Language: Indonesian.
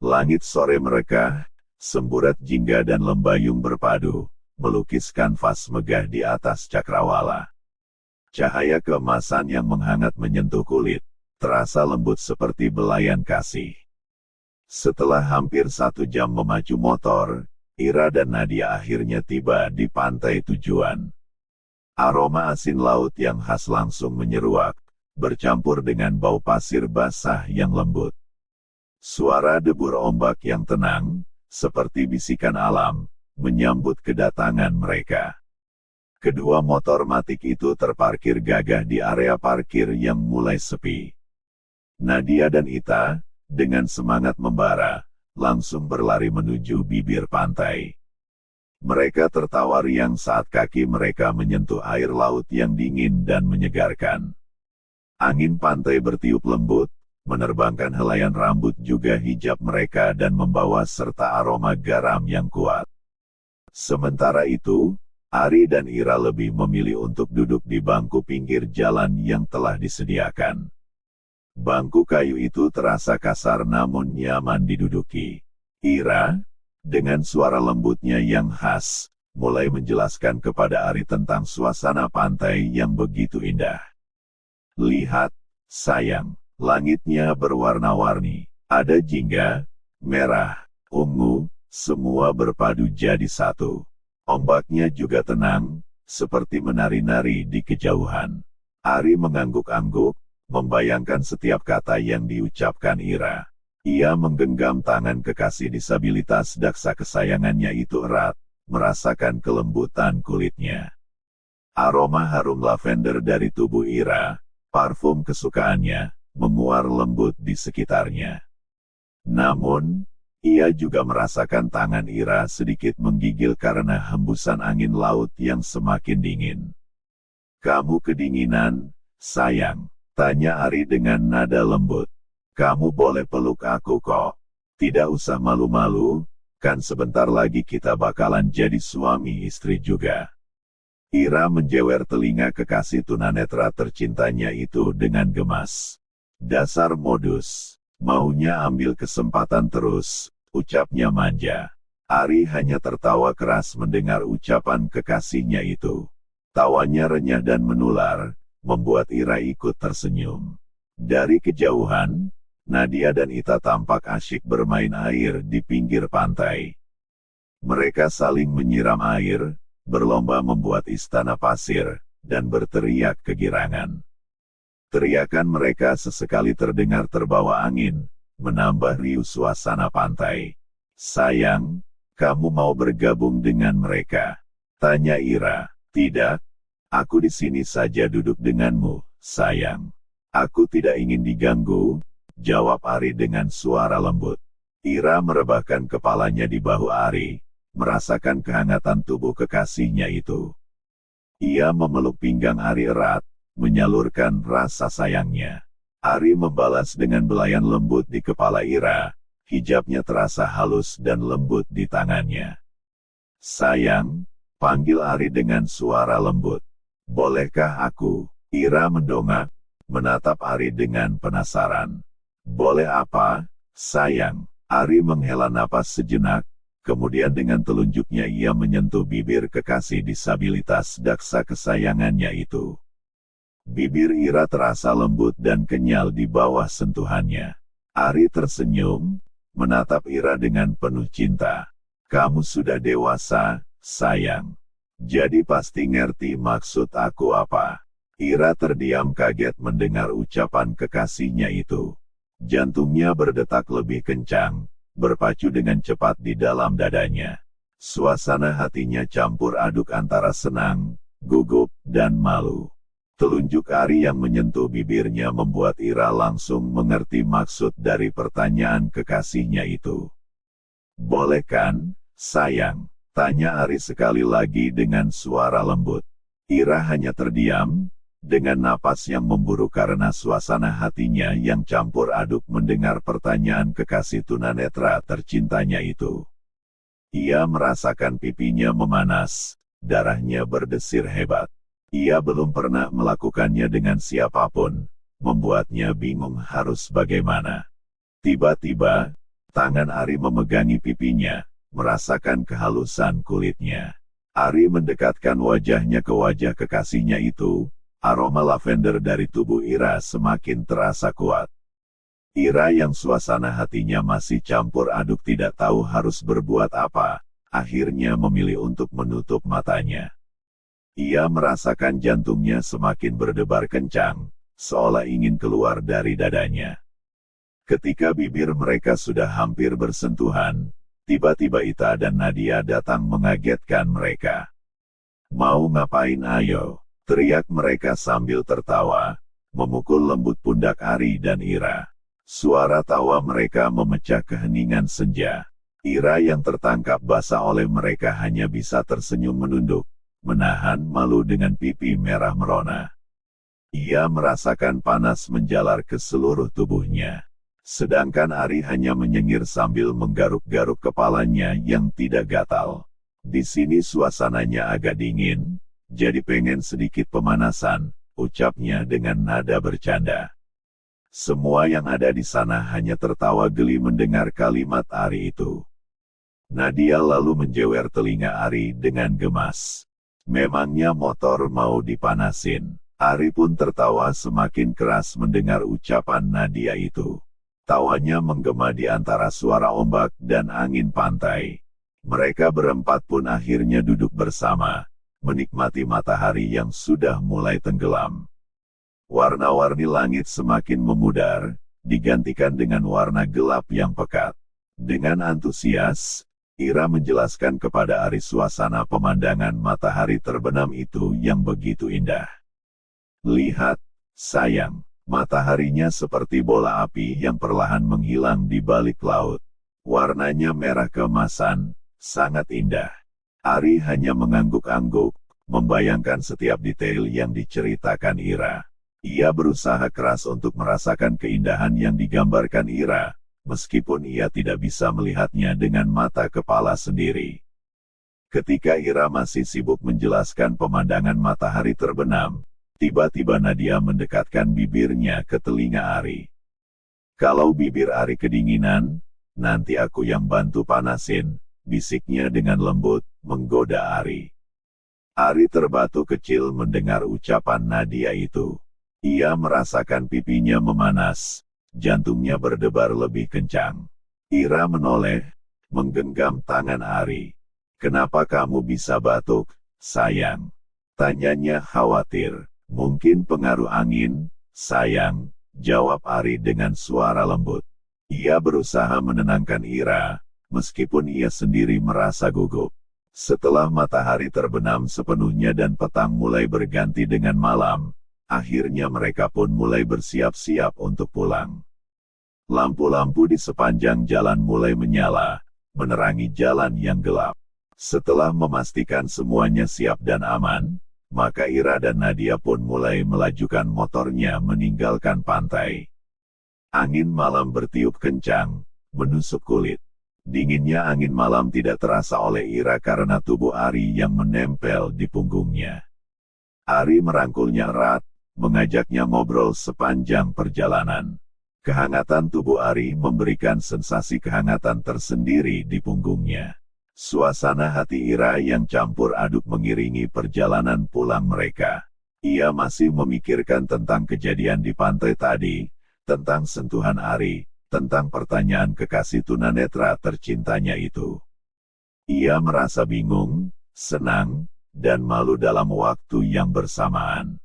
Langit sore mereka, semburat jingga dan lembayung berpadu, melukis kanvas megah di atas cakrawala. Cahaya keemasan yang menghangat menyentuh kulit, terasa lembut seperti belayan kasih. Setelah hampir 1 jam memacu motor, Ira dan Nadia akhirnya tiba di pantai tujuan. Aroma asin laut yang khas langsung menyeruak, bercampur dengan bau pasir basah yang lembut. Suara debur ombak yang tenang, seperti bisikan alam, menyambut kedatangan mereka. Kedua motor matic itu terparkir gagah di area parkir yang mulai sepi. Nadia dan Ita, dengan semangat membara, langsung berlari menuju bibir pantai. Mereka tertawa riang saat kaki mereka menyentuh air laut yang dingin dan menyegarkan. Angin pantai bertiup lembut, menerbangkan helaian rambut juga hijab mereka dan membawa serta aroma garam yang kuat. Sementara itu, Ari dan Ira lebih memilih untuk duduk di bangku pinggir jalan yang telah disediakan. Bangku kayu itu terasa kasar namun nyaman diduduki. Ira, dengan suara lembutnya yang khas, mulai menjelaskan kepada Ari tentang suasana pantai yang begitu indah. Lihat, sayang, langitnya berwarna-warni, ada jingga, merah, ungu, semua berpadu jadi satu. Ombaknya juga tenang, seperti menari-nari di kejauhan. Ari mengangguk-angguk, membayangkan setiap kata yang diucapkan Ira. Ia menggenggam tangan kekasih disabilitas daksa kesayangannya itu erat, merasakan kelembutan kulitnya. Aroma harum lavender dari tubuh Ira, parfum kesukaannya, menguar lembut di sekitarnya. Namun, ia juga merasakan tangan Ira sedikit menggigil karena hembusan angin laut yang semakin dingin. "Kamu kedinginan, sayang?" tanya Ari dengan nada lembut. "Kamu boleh peluk aku kok. Tidak usah malu-malu, kan sebentar lagi kita bakalan jadi suami istri juga." Ira menjewer telinga kekasih tunanetra tercintanya itu dengan gemas. "Dasar modus, maunya ambil kesempatan terus," ucapnya manja. Ari hanya tertawa keras mendengar ucapan kekasihnya itu. Tawanya renyah dan menular, membuat Ira ikut tersenyum. Dari kejauhan, Nadia dan Ita tampak asyik bermain air di pinggir pantai. Mereka saling menyiram air, berlomba membuat istana pasir, dan berteriak kegirangan. Teriakan mereka sesekali terdengar terbawa angin, menambah riuh suasana pantai. "Sayang, kamu mau bergabung dengan mereka?" tanya Ira. "Tidak, aku di sini saja duduk denganmu, sayang. Aku tidak ingin diganggu," jawab Ari dengan suara lembut. Ira merebahkan kepalanya di bahu Ari, merasakan kehangatan tubuh kekasihnya itu. Ia memeluk pinggang Ari erat, menyalurkan rasa sayangnya. Ari membalas dengan belayan lembut di kepala Ira, hijabnya terasa halus dan lembut di tangannya. "Sayang," panggil Ari dengan suara lembut. "Bolehkah aku?" Ira mendongak, menatap Ari dengan penasaran. "Boleh apa, sayang?" Ari menghela napas sejenak, kemudian dengan telunjuknya ia menyentuh bibir kekasih disabilitas daksa kesayangannya itu. Bibir Ira terasa lembut dan kenyal di bawah sentuhannya. Ari tersenyum, menatap Ira dengan penuh cinta. "Kamu sudah dewasa, sayang. Jadi pasti ngerti maksud aku apa." Ira terdiam kaget mendengar ucapan kekasihnya itu. Jantungnya berdetak lebih kencang, berpacu dengan cepat di dalam dadanya. Suasana hatinya campur aduk antara senang, gugup, dan malu. Telunjuk Ari yang menyentuh bibirnya membuat Ira langsung mengerti maksud dari pertanyaan kekasihnya itu. "Boleh kan, sayang?" tanya Ari sekali lagi dengan suara lembut. Ira hanya terdiam, dengan napas yang memburu karena suasana hatinya yang campur aduk mendengar pertanyaan kekasih tunanetra tercintanya itu. Ia merasakan pipinya memanas, darahnya berdesir hebat. Ia belum pernah melakukannya dengan siapapun, membuatnya bingung harus bagaimana. Tiba-tiba, Tangan Ari memegangi pipinya, merasakan kehalusan kulitnya. Ari mendekatkan wajahnya ke wajah kekasihnya itu, aroma lavender dari tubuh Ira semakin terasa kuat. Ira yang suasana hatinya masih campur aduk tidak tahu harus berbuat apa, akhirnya memilih untuk menutup matanya. Ia merasakan jantungnya semakin berdebar kencang, seolah ingin keluar dari dadanya. Ketika bibir mereka sudah hampir bersentuhan, tiba-tiba Ita dan Nadia datang mengagetkan mereka. "Mau ngapain ayo?" teriak mereka sambil tertawa, memukul lembut pundak Ari dan Ira. Suara tawa mereka memecah keheningan senja. Ira yang tertangkap basah oleh mereka hanya bisa tersenyum menunduk, menahan malu dengan pipi merah merona. Ia merasakan panas menjalar ke seluruh tubuhnya. Sedangkan Ari hanya menyengir sambil menggaruk-garuk kepalanya yang tidak gatal. "Di sini suasananya agak dingin, jadi pengen sedikit pemanasan," ucapnya dengan nada bercanda. Semua yang ada di sana hanya tertawa geli mendengar kalimat Ari itu. Nadia lalu menjewer telinga Ari dengan gemas. "Memangnya motor mau dipanasin?" Ari pun tertawa semakin keras mendengar ucapan Nadia itu. Tawanya menggema di antara suara ombak dan angin pantai. Mereka berempat pun akhirnya duduk bersama, menikmati matahari yang sudah mulai tenggelam. Warna-warni langit semakin memudar, digantikan dengan warna gelap yang pekat. Dengan antusias, Ira menjelaskan kepada Ari suasana pemandangan matahari terbenam itu yang begitu indah. "Lihat, sayang, mataharinya seperti bola api yang perlahan menghilang di balik laut. Warnanya merah keemasan, sangat indah." Ari hanya mengangguk-angguk, membayangkan setiap detail yang diceritakan Ira. Ia berusaha keras untuk merasakan keindahan yang digambarkan Ira, meskipun ia tidak bisa melihatnya dengan mata kepala sendiri. Ketika Ira masih sibuk menjelaskan pemandangan matahari terbenam, tiba-tiba Nadia mendekatkan bibirnya ke telinga Ari. "Kalau bibir Ari kedinginan, nanti aku yang bantu panasin," bisiknya dengan lembut, menggoda Ari. Ari terbatu kecil mendengar ucapan Nadia itu. Ia merasakan pipinya memanas, jantungnya berdebar lebih kencang. Ira menoleh, menggenggam tangan Ari. "Kenapa kamu bisa batuk, sayang?" tanyanya khawatir. "Mungkin pengaruh angin, sayang," jawab Ari dengan suara lembut. Ia berusaha menenangkan Ira, meskipun ia sendiri merasa gugup. Setelah matahari terbenam sepenuhnya dan petang mulai berganti dengan malam, akhirnya mereka pun mulai bersiap-siap untuk pulang. Lampu-lampu di sepanjang jalan mulai menyala, menerangi jalan yang gelap. Setelah memastikan semuanya siap dan aman, maka Ira dan Nadia pun mulai melajukan motornya meninggalkan pantai. Angin malam bertiup kencang, menusuk kulit. Dinginnya angin malam tidak terasa oleh Ira karena tubuh Ari yang menempel di punggungnya. Ari merangkulnya erat, mengajaknya ngobrol sepanjang perjalanan. Kehangatan tubuh Ari memberikan sensasi kehangatan tersendiri di punggungnya. Suasana hati Ira yang campur aduk mengiringi perjalanan pulang mereka. Ia masih memikirkan tentang kejadian di pantai tadi, tentang sentuhan Ari, tentang pertanyaan kekasih tunanetra tercintanya itu. Ia merasa bingung, senang, dan malu dalam waktu yang bersamaan.